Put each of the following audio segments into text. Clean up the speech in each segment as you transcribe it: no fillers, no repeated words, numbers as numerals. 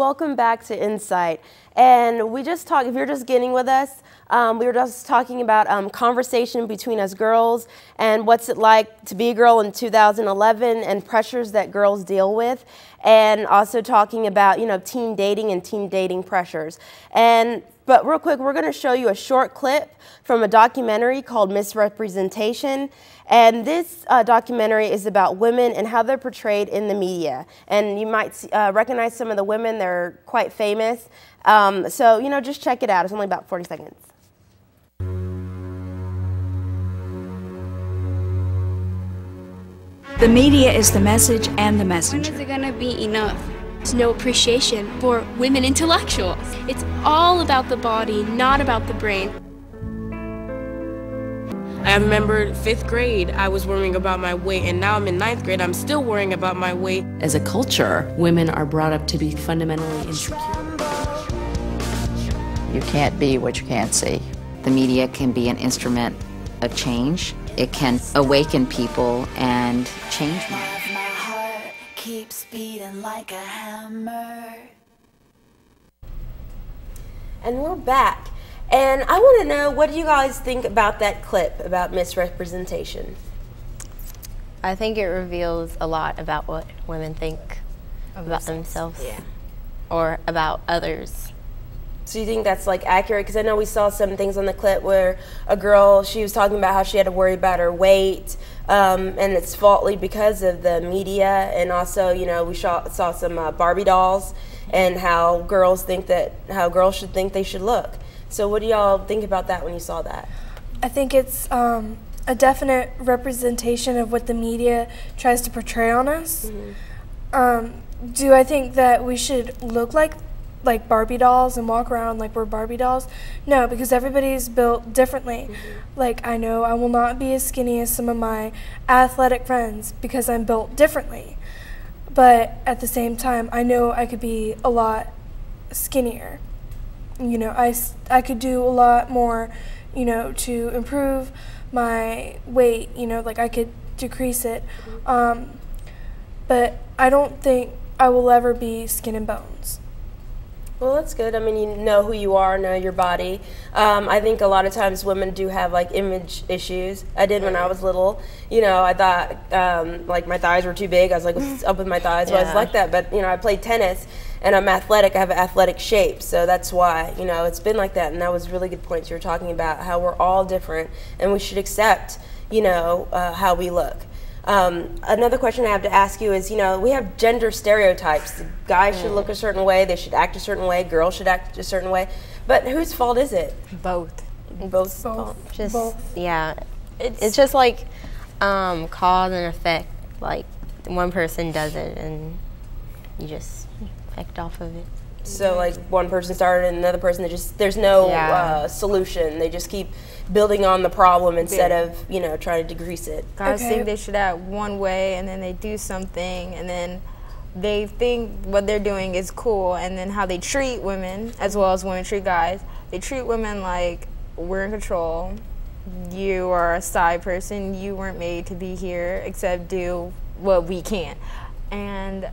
welcome back to Insight. And we just talked, if you're just getting with us, we were just talking about conversation between us girls and what's it like to be a girl in 2011 and pressures that girls deal with, and also talking about, you know, teen dating and teen dating pressures. But real quick, we're going to show you a short clip from a documentary called Misrepresentation. And this documentary is about women and how they're portrayed in the media. And you might recognize some of the women. They're quite famous. So, you know, just check it out. It's only about 40 seconds. The media is the message and the messenger. When is it going to be enough? There's no appreciation for women intellectuals. It's all about the body, not about the brain. I remember 5th grade, I was worrying about my weight, and now I'm in 9th grade, I'm still worrying about my weight. As a culture, women are brought up to be fundamentally insecure. You can't be what you can't see. The media can be an instrument of change. It can awaken people and change minds. Keeps beating like a hammer. And we're back. And I want to know, what do you guys think about that clip about misrepresentation? I think it reveals a lot about what women think about themselves, or about others. So you think that's like accurate? Because I know we saw some things on the clip where a girl, she was talking about how she had to worry about her weight, and it's faulty because of the media, and also, you know, we saw some Barbie dolls and how girls should think they should look. So what do y'all think about that when you saw that? I think it's a definite representation of what the media tries to portray on us. Mm-hmm. Do I think that we should look like Barbie dolls and walk around like we're Barbie dolls? No, because everybody's built differently. Mm-hmm. Like, I know I will not be as skinny as some of my athletic friends because I'm built differently. But at the same time, I know I could be a lot skinnier. You know, I could do a lot more, you know, to improve my weight, you know, like I could decrease it. But I don't think I will ever be skin and bones. Well, that's good. I mean, you know who you are, know your body. I think a lot of times women do have like image issues. I did when I was little. You know, I thought like my thighs were too big. I was like, what's up with my thighs? Well, I was like that. But, you know, I played tennis and I'm athletic. I have an athletic shape. So that's why, you know, it's been like that. And that was really good points you were talking about, how we're all different and we should accept, you know, how we look. Another question I have to ask you is, you know, we have gender stereotypes. Guys should look a certain way, they should act a certain way, girls should act a certain way. But whose fault is it? Both. Both fault? Yeah. It's just like cause and effect. Like, one person does it and you just effect off of it. So like one person started and another person, there's no solution. They just keep building on the problem instead of, you know, trying to decrease it. Guys think they should act one way and then they do something and then they think what they're doing is cool, and then how they treat women as well as women treat guys. They treat women like we're in control. You are a side person. You weren't made to be here except do what we can. And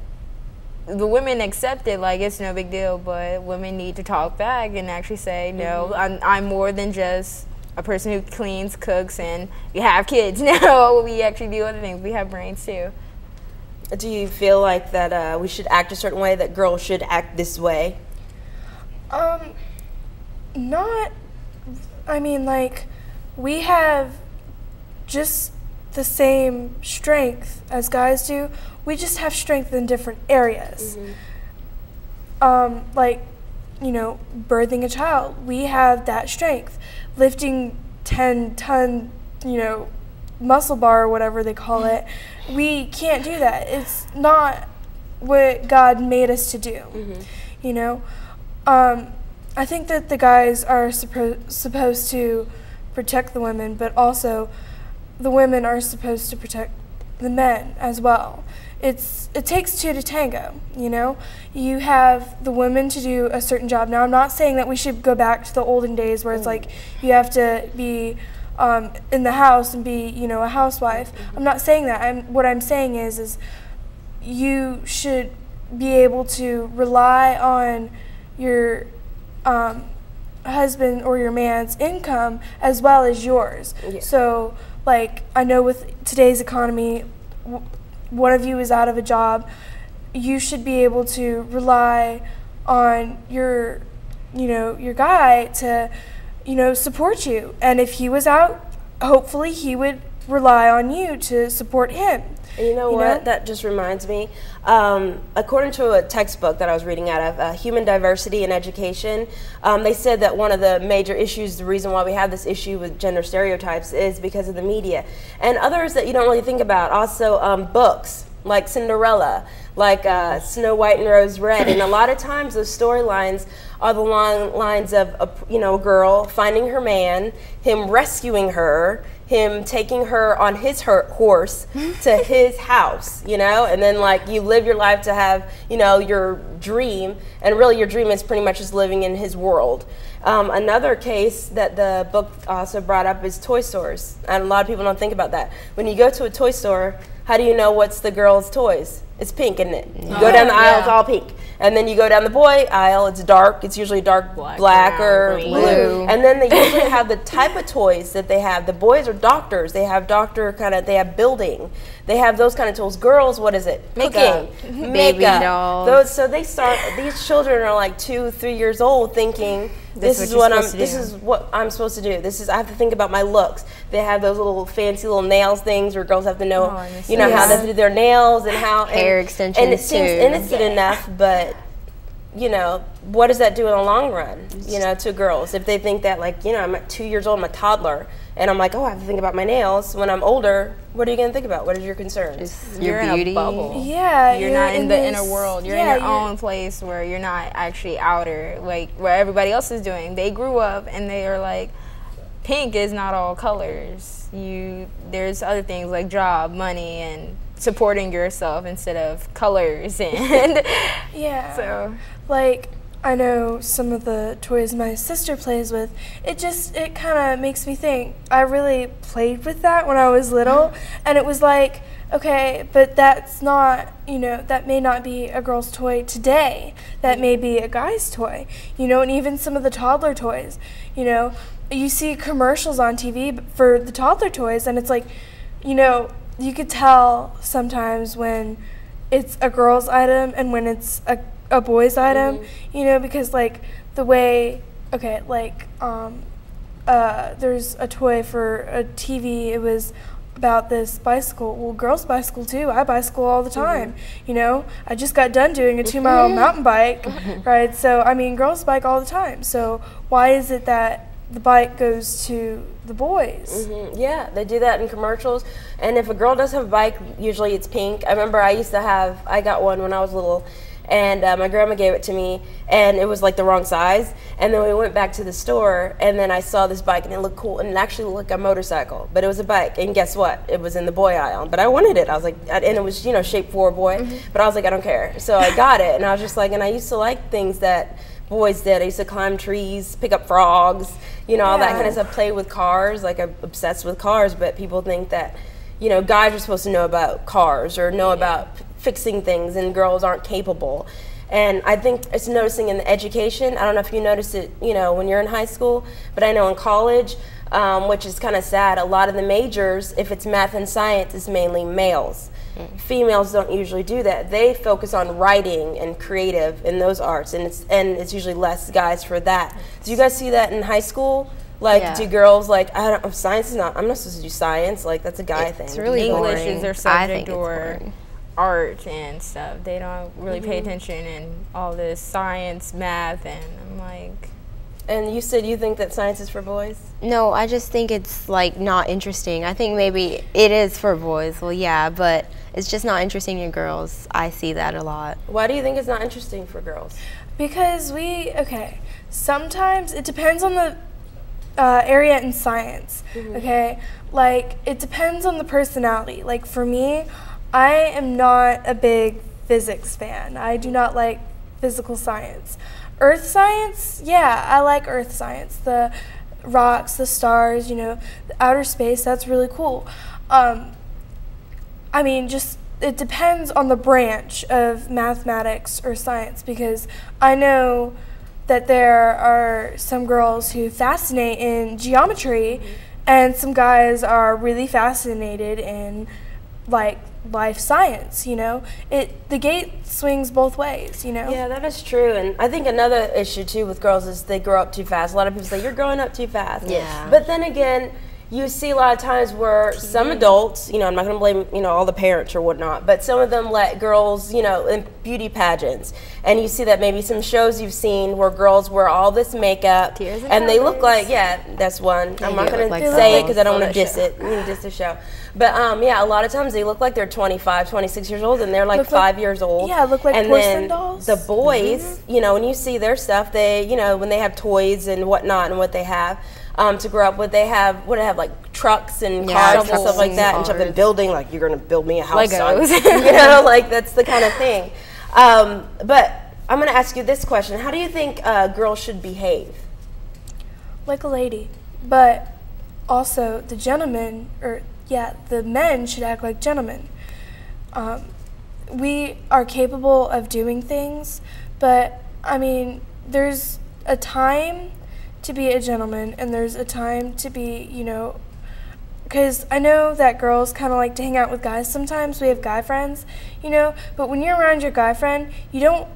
the women accept it like it's no big deal, but women need to talk back and actually say, no, I'm more than just a person who cleans, cooks, and you have kids. No, we actually do other things. We have brains too. Do you feel like that we should act a certain way, that girls should act this way? Not, I mean, like, we have just the same strength as guys do. We just have strength in different areas. Like, you know, birthing a child, we have that strength. Lifting 10-ton, you know, muscle bar or whatever they call it, we can't do that. It's not what God made us to do, you know. I think that the guys are supposed to protect the women, but also the women are supposed to protect the men as well. It takes two to tango, you know? You have the women to do a certain job. Now, I'm not saying that we should go back to the olden days where it's like you have to be in the house and be, you know, a housewife. I'm not saying that. What I'm saying is you should be able to rely on your husband or your man's income as well as yours. Yeah. So, like, I know with today's economy, one of you is out of a job, you should be able to rely on your, your guy to, support you. And if he was out, hopefully he would rely on you to support him. And you know what? That just reminds me. According to a textbook that I was reading out of, Human Diversity in Education, they said that one of the major issues, the reason why we have this issue with gender stereotypes, is because of the media. And others that you don't really think about, also books like Cinderella, like Snow White and Rose Red. And a lot of times those storylines are the long lines of a girl finding her man, him rescuing her, him taking her on his horse to his house, and then like you live your life to have, your dream, and really your dream is pretty much just living in his world. Another case that the book also brought up is toy stores, and a lot of people don't think about that. When you go to a toy store, how do you know what's the girl's toys? It's pink, isn't it? You go down the aisle, it's all pink. And then you go down the boy aisle, it's dark. It's usually dark black or blue. And then they usually have the type of toys that they have. The boys are doctors. They have they have building. They have those kind of tools. Girls, what is it? Makeup. Baby dolls. So they start, these children are like 2, 3 years old thinking, this is what I'm supposed to do. I have to think about my looks. They have those little fancy little nails things where girls have to know, how to do their nails and how hair extensions. And it seems innocent enough, but what does that do in the long run? To girls, if they think that I'm at 2 years old, I'm a toddler, and I'm like, oh, I have to think about my nails. When I'm older, what are you gonna think about? What is your concern? Your beauty. In a bubble. Yeah, you're not in the inner world. You're in your own place where you're not actually outer, like where everybody else is doing. They grew up and they are like, pink is not all colors. There's other things like job, money, and supporting yourself instead of colors. And yeah. So, like, I know some of the toys my sister plays with, it kind of makes me think. I really played with that when I was little, and it was like, okay, but that's not, that may not be a girl's toy today. That may be a guy's toy, and even some of the toddler toys, you see commercials on TV for the toddler toys, and it's like, you could tell sometimes when it's a girl's item and when it's a boy's item, because like the way, there's a toy for a TV, it was about this bicycle. Well, girls bicycle too. I bicycle all the time. I just got done doing a 2-mile mountain bike ride. So, I mean, girls bike all the time. So why is it that the bike goes to the boys? Yeah, they do that in commercials. And if a girl does have a bike, usually it's pink. I remember I got one when I was little, and my grandma gave it to me, and it was like the wrong size. And then we went back to the store, and then I saw this bike, and it looked cool, and it actually looked like a motorcycle, but it was a bike. And guess what? It was in the boy aisle, but I wanted it. I was like, and it was shaped for a boy, but I was like, I don't care. So I got it, and I was just like, and I used to like things that boys did. I used to climb trees, pick up frogs, all that kind of stuff, play with cars. Like, I'm obsessed with cars, but people think that, guys are supposed to know about cars or know about fixing things, and girls aren't capable. And I think it's noticing in the education. I don't know if you notice it, when you're in high school, but I know in college, which is kind of sad, a lot of the majors, if it's math and science, is mainly males. Females don't usually do that. They focus on writing and creative in those arts, and it's usually less guys for that. Do you guys see that in high school? Like, do girls science is not, I'm not supposed to do science, like that's a guy thing. It's really English boring. is their subject, or art and stuff. They don't really pay attention in all this science, math, and I'm like. And you said you think that science is for boys? No, I just think it's like not interesting. I think maybe it is for boys. Well, yeah, but it's just not interesting in girls. I see that a lot. Why do you think it's not interesting for girls? Because sometimes it depends on the area in science, okay? Like, it depends on the personality. Like, for me, I am not a big physics fan. I do not like physical science. Earth science, yeah, I like earth science. The rocks, the stars, the outer space, that's really cool. I mean, just it depends on the branch of mathematics or science, because I know that there are some girls who fascinate in geometry, and some guys are really fascinated in like life science. You know, the gate swings both ways. You know. Yeah, that is true. And I think another issue too with girls is they grow up too fast. A lot of people say you're growing up too fast. Yeah. But then again, you see a lot of times where some adults, you know, I'm not going to blame, you know, all the parents or whatnot, but some of them let girls, you know, in beauty pageants. And you see that maybe some shows you've seen where girls wear all this makeup and they look like, yeah, that's one. I'm not going to say it because I don't want to diss it. I mean, diss the show. But yeah, a lot of times they look like they're 25, 26 years old and they're like 5 years old. Yeah, look like porcelain dolls. The boys, you know, when you see their stuff, they, you know, when they have toys and whatnot and what they have, to grow up with, they have like trucks and cars and stuff like that, and stuff in building, like you're gonna build me a house, son. You know, like that's the kind of thing. But I'm gonna ask you this question: how do you think girls should behave? Like a lady, but also the gentlemen, or yeah, the men should act like gentlemen. We are capable of doing things, but I mean, there's a time to be a gentleman, and there's a time to be, you know, because I know that girls kind of like to hang out with guys sometimes. We have guy friends, you know, but when you're around your guy friend, you don't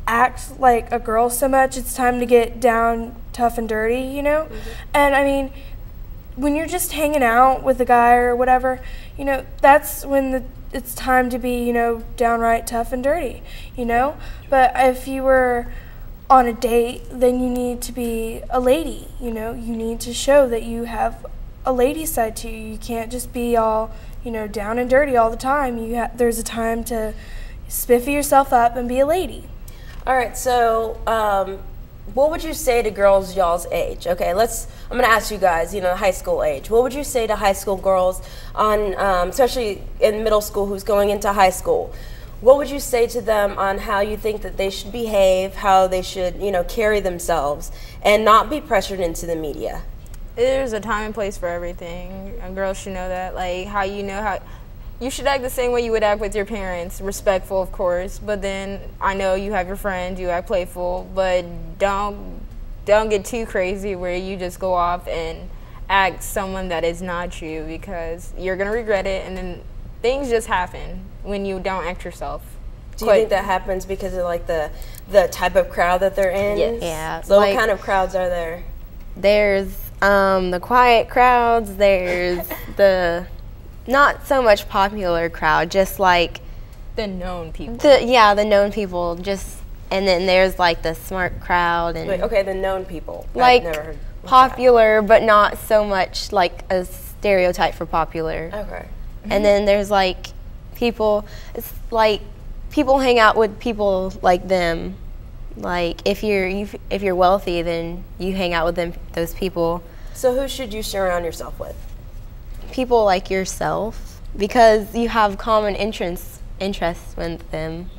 act like a girl so much. It's time to get down, tough and dirty, you know? And I mean, when you're just hanging out with a guy or whatever, you know, that's when it's time to be, you know, downright tough and dirty, you know? But if you were on a date, then you need to be a lady, you know? You need to show that you have a lady side to you. You can't just be all, you know, down and dirty all the time. There's a time to spiffy yourself up and be a lady. All right, so what would you say to girls y'all's age? Okay, I'm going to ask you guys, you know, high school age. What would you say to high school girls on, especially in middle school who's going into high school? What would you say to them on how you think that they should behave, how they should, you know, carry themselves, and not be pressured into the media? There's a time and place for everything. A girl should know that. Like how you should act the same way you would act with your parents, respectful, of course. But then I know you have your friends, you act playful, but don't get too crazy where you just go off and act someone that is not you, because you're gonna regret it, and then things just happen when you don't act yourself. Do you think that happens because of like the type of crowd that they're in? Yes. Yeah. So like, what kind of crowds are there? There's the quiet crowds, there's the not so much popular crowd, just like the known people. The known people, just, and then there's like the smart crowd and wait, okay, the known people. Like I've never heard popular, but not so much like a stereotype for popular. Okay. And then there's like people, it's like people hang out with people like them. Like if you're wealthy, then you hang out with those people. So who should you surround yourself with? People like yourself, because you have common interests with them.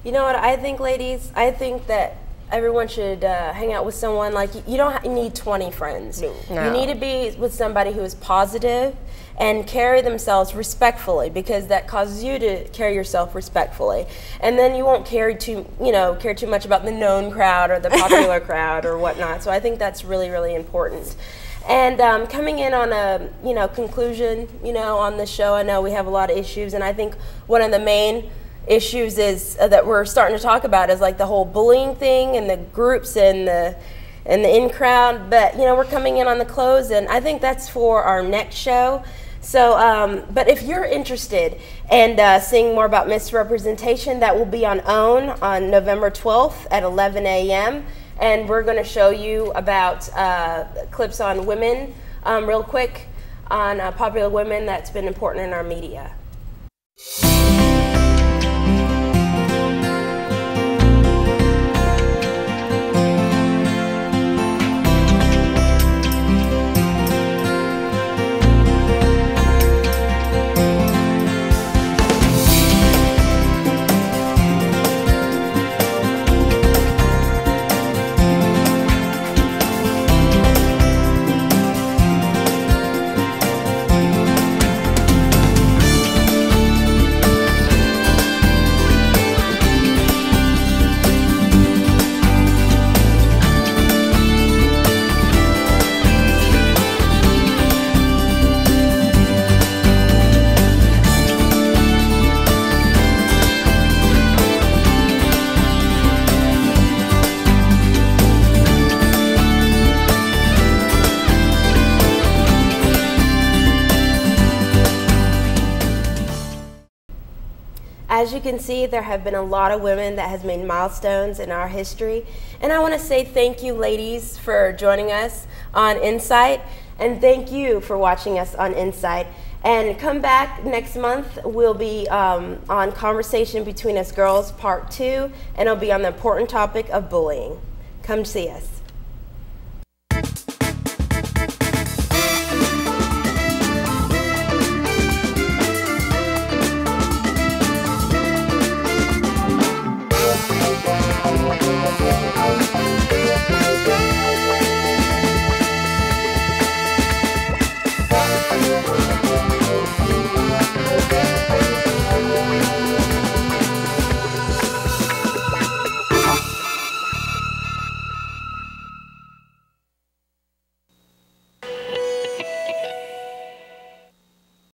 You know what I think, ladies? I think that everyone should hang out with someone, like you don't need 20 friends. No. You need to be with somebody who is positive and carry themselves respectfully, because that causes you to carry yourself respectfully, and then you won't care too much about the known crowd or the popular crowd or whatnot. So I think that's really, really important. And coming in on a conclusion, on the show, I know we have a lot of issues, and I think one of the main issues is that we're starting to talk about is like the whole bullying thing and the groups and the in crowd. But we're coming in on the close, and I think that's for our next show. So, but if you're interested in seeing more about misrepresentation, that will be on OWN on November 12th at 11 a.m. And we're going to show you about clips on women real quick, on popular women that's been important in our media. As you can see, there have been a lot of women that has made milestones in our history. And I want to say thank you, ladies, for joining us on Insight. And thank you for watching us on Insight. And come back next month. We'll be on Conversation Between Us Girls Part 2, and it'll be on the important topic of bullying. Come see us.